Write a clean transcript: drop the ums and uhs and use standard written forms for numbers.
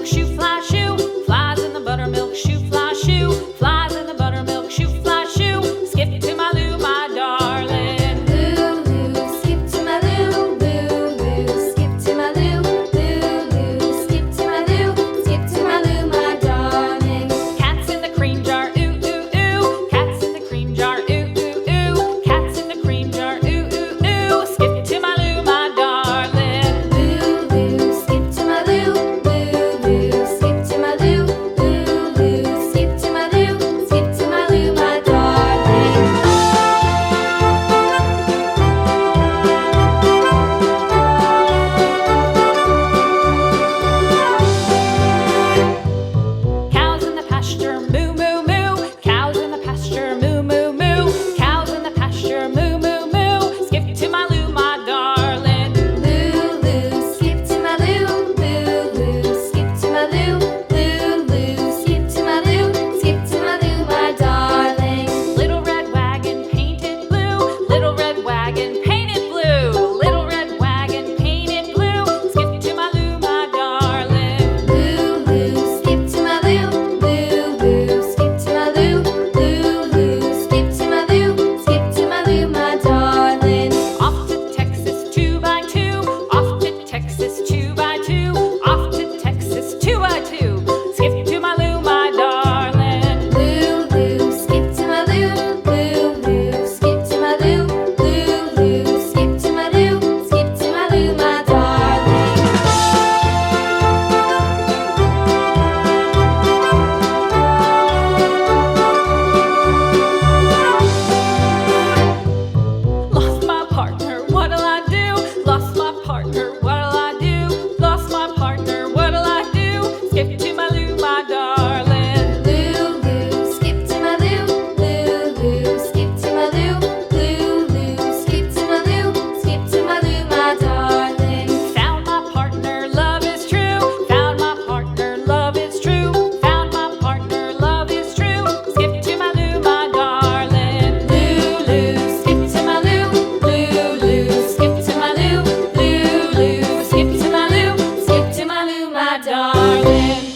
buttermilk shoe, fly shoe. Flies in the buttermilk shoe, fly shoe. Flies in the buttermilk shoe, fly shoe. Skip to my Lou, my darling. Lou, skip to my Lou, Lou, skip to my Lou, Lou, skip to my Lou, skip to my Lou, my darling. Cats in the cream jar, ooh, ooh, ooh. Cats in the cream jar, ooh, ooh, ooh. Cats in the cream jar, ooh, ooh, ooh. Skip to my Lou, my darling. Lou, skip to my Lou, Lou, skip to my Lou, Lou, skip to my Lou, skip to my Lou, my darling. Cows in the pasture, moo, moo, moo. Cows in the pasture, moo, moo, moo. Cows in the pasture, moo, moo, moo. Skip to my Lou, my darling. Lou, skip to my Lou, Lou, skip to my Lou, Lou, skip to my Lou, skip to my Lou, my darling. Little red wagon painted blue. Little red wagon painted blue. Little red wagon painted blue. Skip to my Lou, my darling. Lou, skip to my Lou, Lou, skip to my Lou, Lou, skip to my Lou, skip to my Lou, my darling. Off to Texas 2x2. Off to Texas 2x2. Off to Texas 2x2. Skip to my Lou, my darling. Lou, skip to my Lou, Lou, skip to my Lou, Lou, skip to my Lou, skip to my Lou, my darling. Lost my partner, what'll I do? Lost my partner, what'll I do? Lost my partner, what'll I do? Skip to my Lou, my darling. Lou, skip to my Lou, Lou, skip to my Lou, Lou, skip to my Lou, skip to my Lou, my darling. Found my partner, love is true. Found my partner, love is true. Found my partner, love is true. Skip to my Lou, my darling. Lou, skip to my Lou, Lou, skip to my Lou, Lou, skip to my Lou, skip to my Lou, my darling.